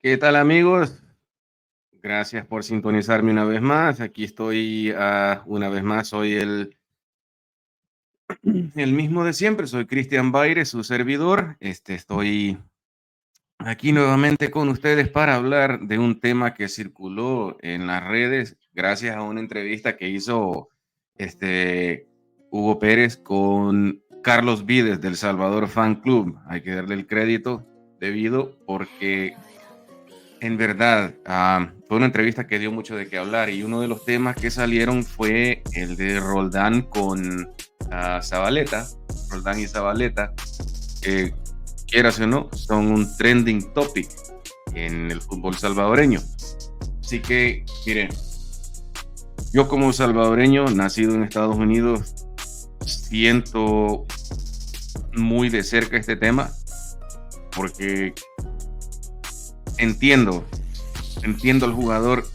¿Qué tal, amigos? Gracias por sintonizarme una vez más. Aquí estoy una vez más. Soy el mismo de siempre. Soy Cristian Baire, su servidor. Estoy aquí nuevamente con ustedes para hablar de un tema que circuló en las redes gracias a una entrevista que hizo este, Hugo Pérez con Carlos Vides del Salvador Fan Club. Hay que darle el crédito debido porque en verdad, fue una entrevista que dio mucho de qué hablar y uno de los temas que salieron fue el de Roldán con Zabaleta, Roldán y Zabaleta, que quieras o no, son un trending topic en el fútbol salvadoreño. Así que, miren, yo como salvadoreño, nacido en Estados Unidos, siento muy de cerca este tema porque entiendo al jugador,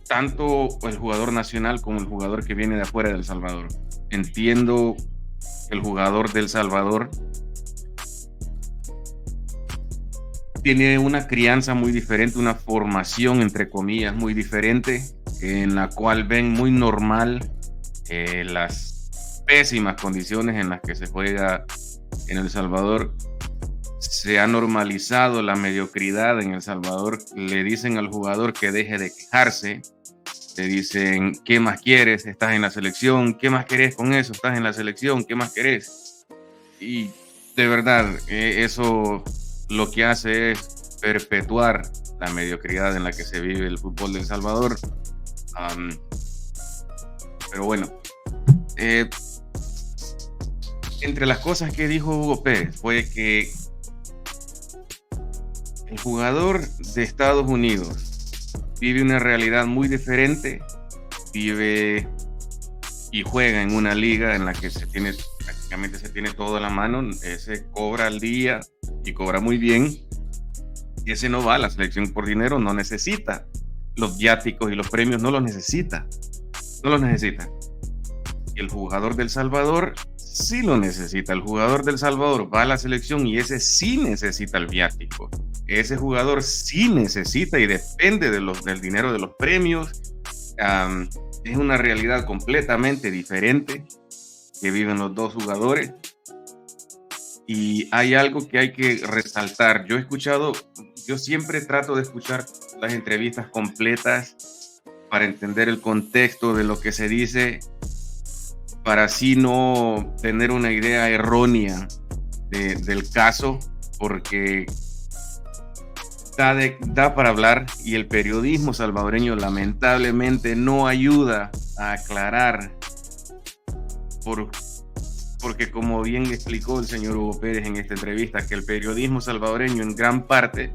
tanto el jugador nacional como el jugador que viene de afuera del Salvador. Entiendo el jugador del Salvador tiene una crianza muy diferente, una formación entre comillas muy diferente, en la cual ven muy normal las pésimas condiciones en las que se juega en El Salvador. Se ha normalizado la mediocridad en El Salvador. Le dicen al jugador que deje de quejarse. Le dicen, ¿qué más quieres? Estás en la selección. ¿Qué más querés con eso? Estás en la selección. ¿Qué más querés? Y de verdad, eso lo que hace es perpetuar la mediocridad en la que se vive el fútbol de El Salvador. Pero bueno, entre las cosas que dijo Hugo Pérez fue que el jugador de Estados Unidos vive una realidad muy diferente, vive y juega en una liga en la que prácticamente se tiene todo a la mano, ese cobra al día y cobra muy bien, y ese no va a la selección por dinero, no necesita los viáticos y los premios, no los necesita. Y el jugador del Salvador sí lo necesita. El jugador del Salvador va a la selección y ese sí necesita el viático. Ese jugador sí necesita y depende del dinero de los premios. Es una realidad completamente diferente que viven los dos jugadores. Y hay algo que hay que resaltar. Yo siempre trato de escuchar las entrevistas completas para entender el contexto de lo que se dice, para así no tener una idea errónea del caso, porque da para hablar y el periodismo salvadoreño lamentablemente no ayuda a aclarar, porque como bien explicó el señor Hugo Pérez en esta entrevista, que el periodismo salvadoreño en gran parte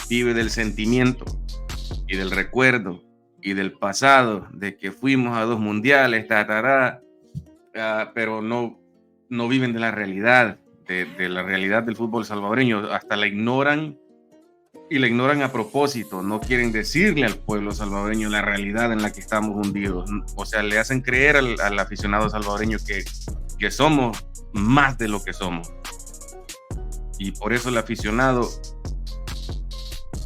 vive del sentimiento y del recuerdo y del pasado, de que fuimos a 2 mundiales, pero no viven de la realidad, de la realidad del fútbol salvadoreño. Hasta la ignoran, y la ignoran a propósito. No quieren decirle al pueblo salvadoreño la realidad en la que estamos hundidos. O sea, le hacen creer al aficionado salvadoreño que somos más de lo que somos. Y por eso el aficionado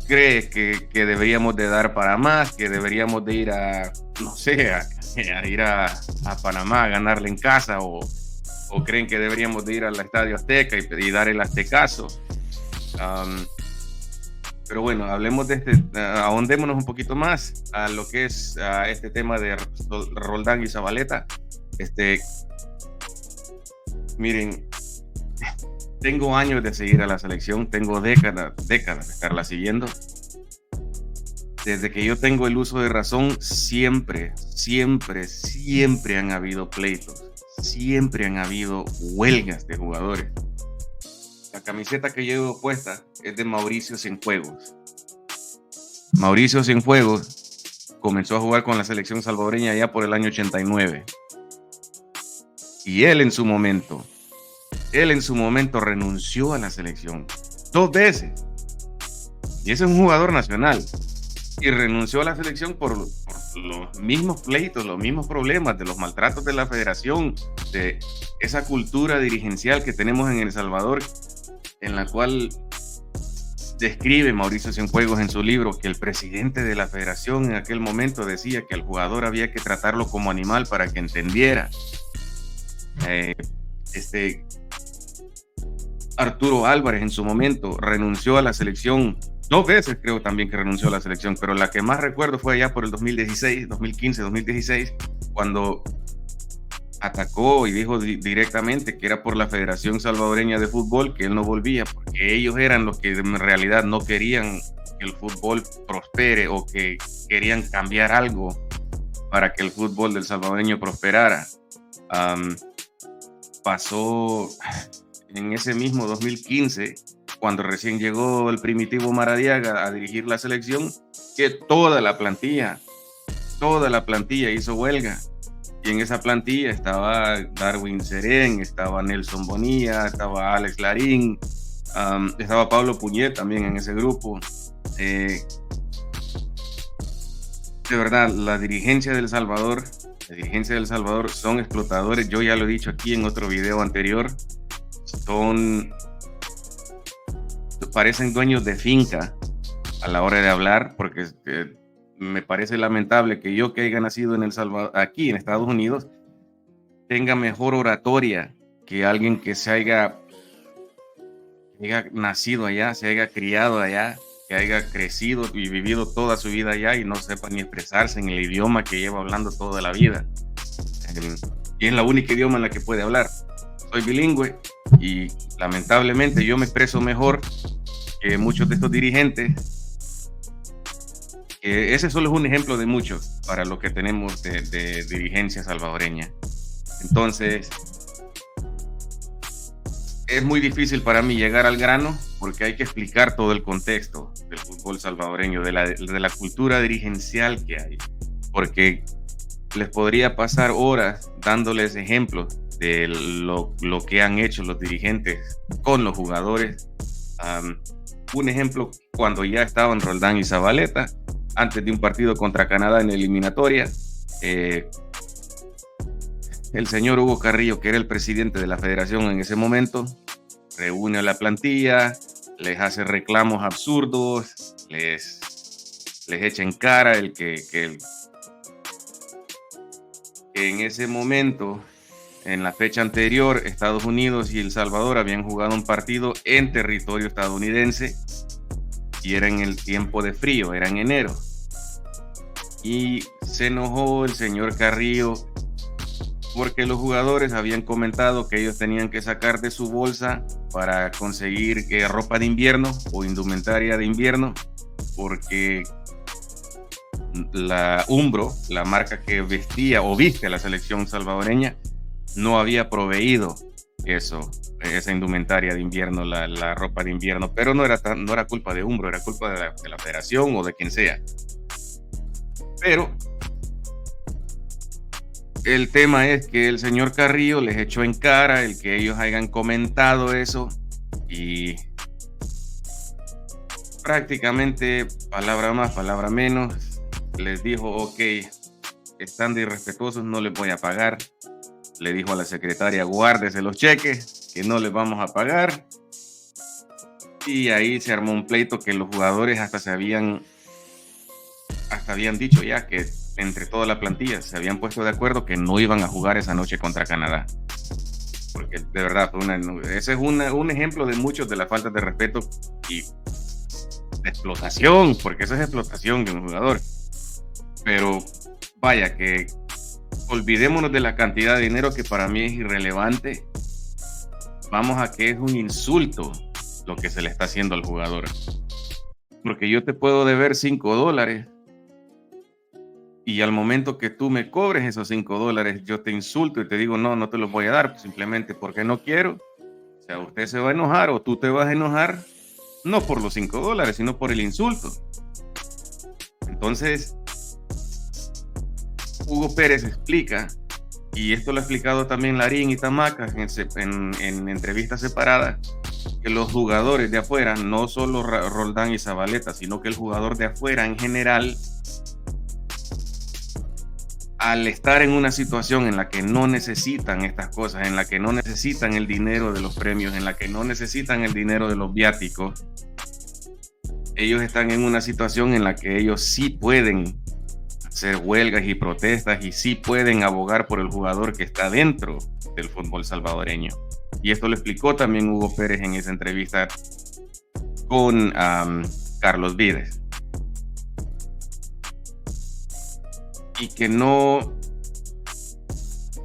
cree que deberíamos de dar para más, que deberíamos de ir a ir a Panamá a ganarle en casa, o creen que deberíamos de ir al Estadio Azteca y dar el aztecaso. Pero bueno, hablemos ahondémonos un poquito más a lo que es este tema de Roldán y Zabaleta. Miren, tengo años de seguir a la selección, tengo décadas de estarla siguiendo. Desde que yo tengo el uso de razón, siempre han habido pleitos, siempre han habido huelgas de jugadores. La camiseta que llevo puesta es de Mauricio Cienfuegos. Mauricio Cienfuegos comenzó a jugar con la selección salvadoreña ya por el año 89. Y él en su momento renunció a la selección 2 veces. Y ese es un jugador nacional. Y renunció a la selección por los mismos pleitos, los mismos problemas, de los maltratos de la federación, de esa cultura dirigencial que tenemos en El Salvador, en la cual Describe Mauricio Cienfuegos en su libro que el presidente de la federación en aquel momento decía que al jugador había que tratarlo como animal para que entendiera. Eh, este Arturo Álvarez en su momento renunció a la selección, 2 veces creo también que renunció a la selección, pero la que más recuerdo fue allá por el 2016, 2015, 2016, cuando atacó y dijo directamente que era por la Federación Salvadoreña de Fútbol que él no volvía, porque ellos eran los que en realidad no querían que el fútbol prospere o que querían cambiar algo para que el fútbol del salvadoreño prosperara. Pasó en ese mismo 2015, cuando recién llegó el primitivo Maradiaga a dirigir la selección, que toda la plantilla hizo huelga. Y en esa plantilla estaba Darwin Serén, estaba Nelson Bonilla, estaba Alex Larín, estaba Pablo Puñet también en ese grupo. De verdad, la dirigencia del Salvador son explotadores. Yo ya lo he dicho aquí en otro video anterior. Parecen dueños de finca a la hora de hablar, porque me parece lamentable que yo, que haya nacido en El Salvador, aquí en Estados Unidos, tenga mejor oratoria que alguien que se haya nacido allá, se haya criado allá, que haya crecido y vivido toda su vida allá y no sepa ni expresarse en el idioma que lleva hablando toda la vida. Y es la única idioma en la que puede hablar. Soy bilingüe y lamentablemente yo me expreso mejor que muchos de estos dirigentes. Ese solo es un ejemplo de muchos para lo que tenemos de dirigencia salvadoreña. Entonces, es muy difícil para mí llegar al grano porque hay que explicar todo el contexto del fútbol salvadoreño, de la cultura dirigencial que hay. Porque les podría pasar horas dándoles ejemplos de lo que han hecho los dirigentes con los jugadores. Un ejemplo, cuando ya estaban Roldán y Zabaleta, antes de un partido contra Canadá en eliminatoria, el señor Hugo Carrillo, que era el presidente de la federación en ese momento, reúne a la plantilla, les hace reclamos absurdos, les echa en cara que en ese momento, en la fecha anterior, Estados Unidos y El Salvador habían jugado un partido en territorio estadounidense y era en el tiempo de frío, era en enero. Y se enojó el señor Carrillo porque los jugadores habían comentado que ellos tenían que sacar de su bolsa para conseguir ropa de invierno o indumentaria de invierno, porque la Umbro, la marca que vestía o viste a la selección salvadoreña, no había proveído esa indumentaria de invierno, la ropa de invierno, pero no era culpa de Umbro, era culpa de la federación o de quien sea. Pero el tema es que el señor Carrillo les echó en cara el que ellos hayan comentado eso y prácticamente, palabra más, palabra menos, les dijo: ok, están de irrespetuosos, no les voy a pagar. Le dijo a la secretaria: guárdese los cheques, que no les vamos a pagar. Y ahí se armó un pleito que los jugadores hasta habían dicho ya que entre toda la plantilla se habían puesto de acuerdo que no iban a jugar esa noche contra Canadá. Porque de verdad, ese es un ejemplo de muchos de la falta de respeto y de explotación, porque eso es explotación de un jugador. Pero vaya, que olvidémonos de la cantidad de dinero, que para mí es irrelevante. Vamos a que es un insulto lo que se le está haciendo al jugador. Porque yo te puedo deber $5 y al momento que tú me cobres esos $5, yo te insulto y te digo: no te los voy a dar, simplemente porque no quiero. O sea, usted se va a enojar o tú te vas a enojar, no por los $5, sino por el insulto. Entonces, Hugo Pérez explica, y esto lo ha explicado también Larín y Tamaca en entrevistas separadas, que los jugadores de afuera, no solo Roldán y Zabaleta, sino que el jugador de afuera en general, al estar en una situación en la que no necesitan estas cosas, en la que no necesitan el dinero de los premios, en la que no necesitan el dinero de los viáticos, ellos están en una situación en la que ellos sí pueden hacer huelgas y protestas y sí pueden abogar por el jugador que está dentro del fútbol salvadoreño. Y esto lo explicó también Hugo Pérez en esa entrevista con Carlos Vides. Y que no...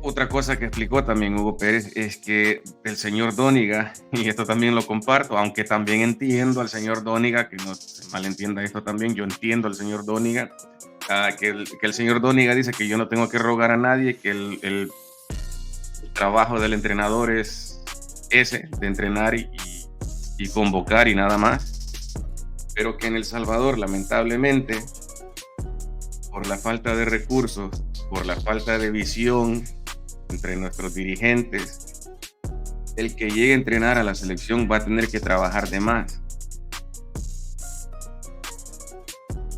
Otra cosa que explicó también Hugo Pérez es que el señor Dóniga, y esto también lo comparto, aunque también entiendo al señor Dóniga, que no se malentienda esto también, yo entiendo al señor Dóniga, que el señor Dóniga dice que yo no tengo que rogar a nadie, que el trabajo del entrenador es ese, de entrenar y convocar y nada más, pero que en El Salvador, lamentablemente, por la falta de recursos, por la falta de visión entre nuestros dirigentes, el que llegue a entrenar a la selección va a tener que trabajar de más.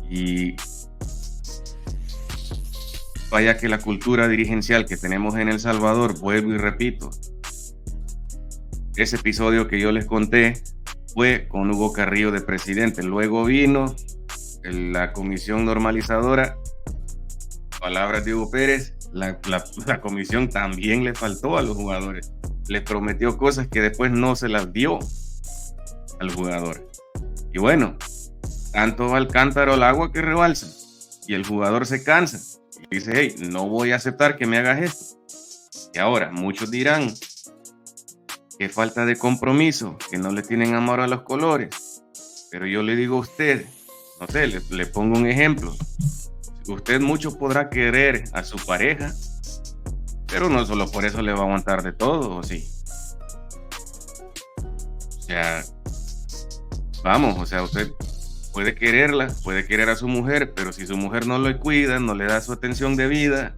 Y vaya que la cultura dirigencial que tenemos en El Salvador, vuelvo y repito, ese episodio que yo les conté fue con Hugo Carrillo de presidente. Luego vino la comisión normalizadora, palabras de Hugo Pérez, la comisión también le faltó a los jugadores. Les prometió cosas que después no se las dio al jugador. Y bueno, tanto va el cántaro al agua que rebalsa. Y el jugador se cansa. Y dice, hey, no voy a aceptar que me hagas esto. Y ahora, muchos dirán, qué falta de compromiso, que no le tienen amor a los colores. Pero yo le digo a usted, no sé, le pongo un ejemplo. Usted mucho podrá querer a su pareja, pero no solo por eso le va a aguantar de todo, ¿o sí? O sea, vamos, o sea, usted puede quererla, puede querer a su mujer, pero si su mujer no lo cuida, no le da su atención debida,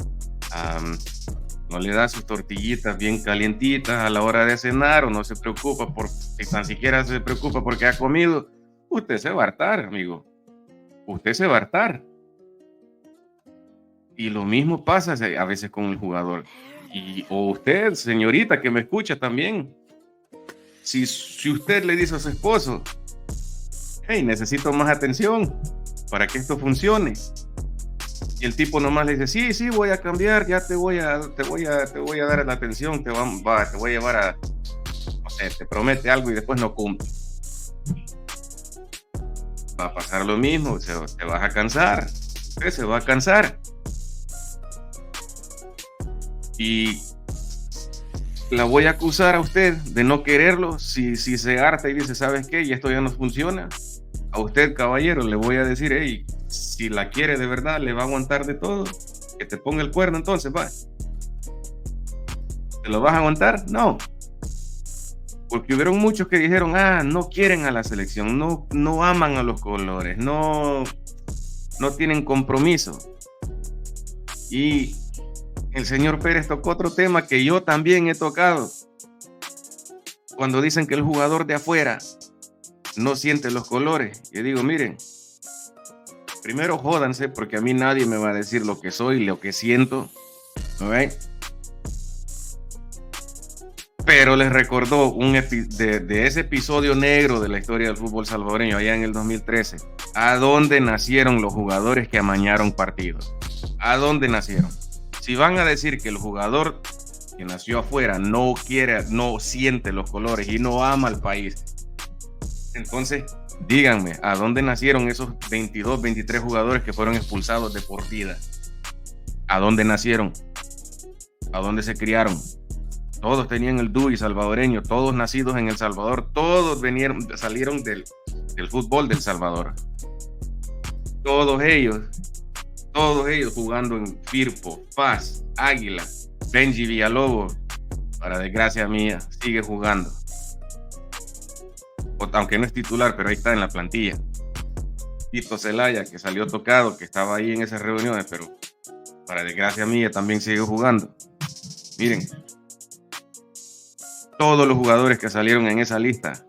no le da sus tortillitas bien calientitas a la hora de cenar, o no se preocupa si tan siquiera se preocupa porque ha comido, usted se va a hartar, amigo. Usted se va a hartar. Y lo mismo pasa a veces con el jugador. O usted, señorita, que me escucha también. Si usted le dice a su esposo, hey, necesito más atención para que esto funcione. Y el tipo nomás le dice, sí, voy a cambiar, ya te voy a dar la atención, te voy a llevar a, no sé, te promete algo y después no cumple. Va a pasar lo mismo, te vas a cansar, usted se va a cansar. Y la voy a acusar a usted de no quererlo si se harta y dice, ¿sabes qué? Y esto ya no funciona. A usted, caballero, le voy a decir, hey, si la quiere de verdad, le va a aguantar de todo. Que te ponga el cuerno entonces, va. ¿Te lo vas a aguantar? No. Porque hubieron muchos que dijeron, no quieren a la selección, no aman a los colores, no tienen compromiso. Y el señor Pérez tocó otro tema que yo también he tocado. Cuando dicen que el jugador de afuera no siente los colores. Yo digo, miren, primero jódanse porque a mí nadie me va a decir lo que soy, lo que siento. ¿Okay? Pero les recordó de ese episodio negro de la historia del fútbol salvadoreño allá en el 2013. ¿A dónde nacieron los jugadores que amañaron partidos? ¿A dónde nacieron? Si van a decir que el jugador que nació afuera no siente los colores y no ama al país, entonces díganme, ¿a dónde nacieron esos 22, 23 jugadores que fueron expulsados de por vida? ¿A dónde nacieron? ¿A dónde se criaron? Todos tenían el DUI salvadoreño, todos nacidos en El Salvador, todos salieron del fútbol del Salvador. Todos ellos jugando en Firpo, Paz, Águila, Benji Villalobos, para desgracia mía, sigue jugando. Aunque no es titular, pero ahí está en la plantilla. Tito Celaya, que salió tocado, que estaba ahí en esas reuniones, pero para desgracia mía también sigue jugando. Miren, todos los jugadores que salieron en esa lista,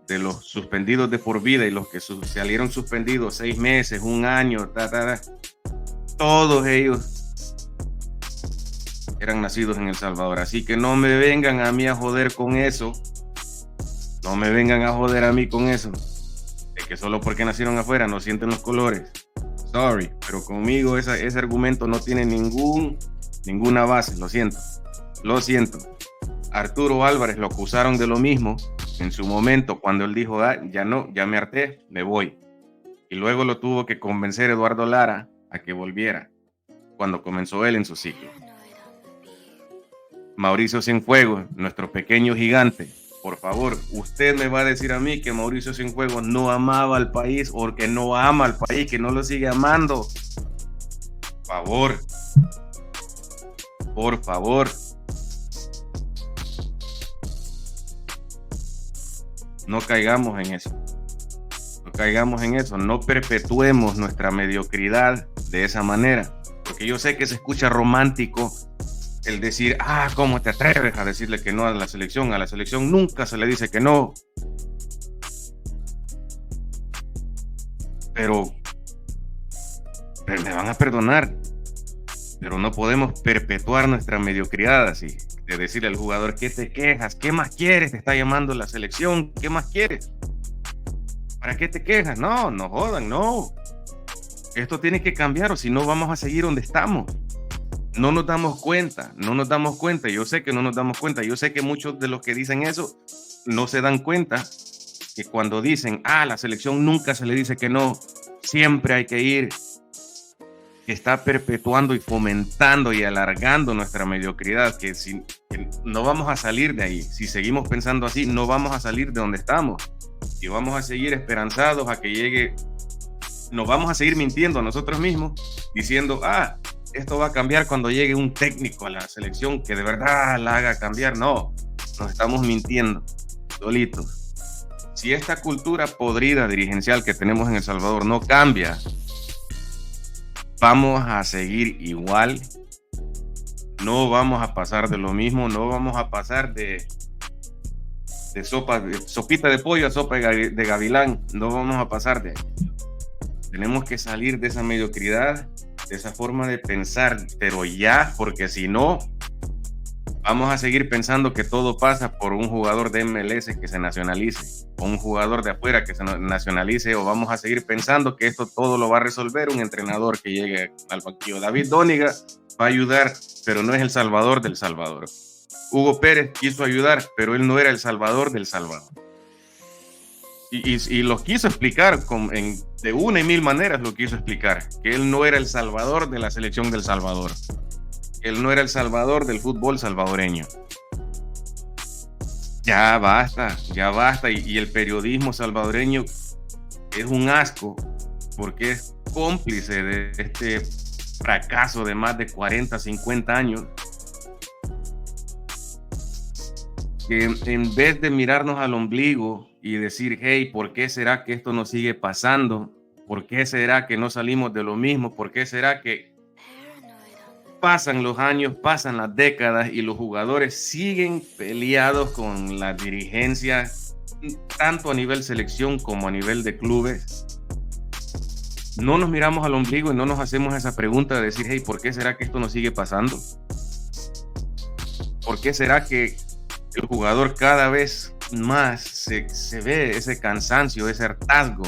de los suspendidos de por vida y los que salieron suspendidos 6 meses, 1 año, todos ellos eran nacidos en El Salvador. Así que no me vengan a mí a joder con eso. No me vengan a joder a mí con eso. De que solo porque nacieron afuera no sienten los colores. Sorry, pero conmigo ese argumento no tiene ninguna base, lo siento. Lo siento. Arturo Álvarez lo acusaron de lo mismo en su momento cuando él dijo, ya no, ya me harté, me voy. Y luego lo tuvo que convencer Eduardo Lara a que volviera cuando comenzó él en su ciclo. Mauricio Cienfuegos, nuestro pequeño gigante. Por favor, usted me va a decir a mí que Mauricio Cienfuegos no amaba al país o que no ama al país, que no lo sigue amando. Por favor. Por favor. No caigamos en eso. No caigamos en eso. No perpetuemos nuestra mediocridad de esa manera. Porque yo sé que se escucha romántico el decir, ¿cómo te atreves a decirle que no a la selección? A la selección nunca se le dice que no. Pero me van a perdonar. Pero no podemos perpetuar nuestra mediocridad así. De decirle al jugador, ¿qué te quejas? ¿Qué más quieres? Te está llamando la selección. ¿Qué más quieres? ¿Para qué te quejas? No jodan, no. Esto tiene que cambiar o si no vamos a seguir donde estamos. No nos damos cuenta. Yo sé que no nos damos cuenta. Yo sé que muchos de los que dicen eso no se dan cuenta que cuando dicen, la selección nunca se le dice que no, siempre hay que ir, está perpetuando y fomentando y alargando nuestra mediocridad, que no vamos a salir de ahí. Si seguimos pensando así, no vamos a salir de donde estamos. Y vamos a seguir esperanzados a que llegue, nos vamos a seguir mintiendo a nosotros mismos, diciendo, esto va a cambiar cuando llegue un técnico a la selección que de verdad la haga cambiar. No, nos estamos mintiendo solitos. Si esta cultura podrida dirigencial que tenemos en El Salvador no cambia, vamos a seguir igual, no vamos a pasar de lo mismo, no vamos a pasar de sopita de pollo a sopa de gavilán, no vamos a pasar de ahí. Tenemos que salir de esa mediocridad, de esa forma de pensar, pero ya, porque si no, vamos a seguir pensando que todo pasa por un jugador de MLS que se nacionalice, o un jugador de afuera que se nacionalice, o vamos a seguir pensando que esto todo lo va a resolver un entrenador que llegue al banquillo. David Dóniga va a ayudar, pero no es el Salvador del Salvador. Hugo Pérez quiso ayudar, pero él no era el Salvador del Salvador. Y lo quiso explicar de una y mil maneras, lo quiso explicar, que él no era el Salvador de la selección del Salvador. Él no era el Salvador del fútbol salvadoreño. Ya basta. Y el periodismo salvadoreño es un asco porque es cómplice de este fracaso de más de 40, 50 años. Que en vez de mirarnos al ombligo y decir, hey, ¿por qué será que esto nos sigue pasando? ¿Por qué será que no salimos de lo mismo? ¿Por qué será que pasan los años, pasan las décadas y los jugadores siguen peleados con la dirigencia, tanto a nivel selección como a nivel de clubes? No nos miramos al ombligo y no nos hacemos esa pregunta de decir, hey, ¿por qué será que esto nos sigue pasando? ¿Por qué será que el jugador cada vez más se ve ese cansancio, ese hartazgo,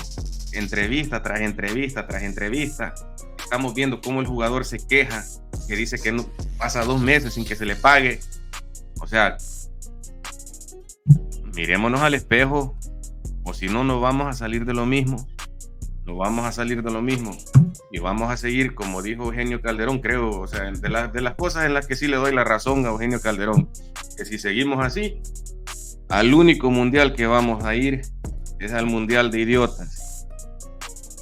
entrevista tras entrevista tras entrevista? Estamos viendo cómo el jugador se queja, que dice que no pasa 2 meses sin que se le pague. O sea, mirémonos al espejo, o si no, no vamos a salir de lo mismo. No vamos a salir de lo mismo y vamos a seguir, como dijo Eugenio Calderón, creo, o sea, de las cosas en las que sí le doy la razón a Eugenio Calderón, que si seguimos así, al único mundial que vamos a ir es al mundial de idiotas.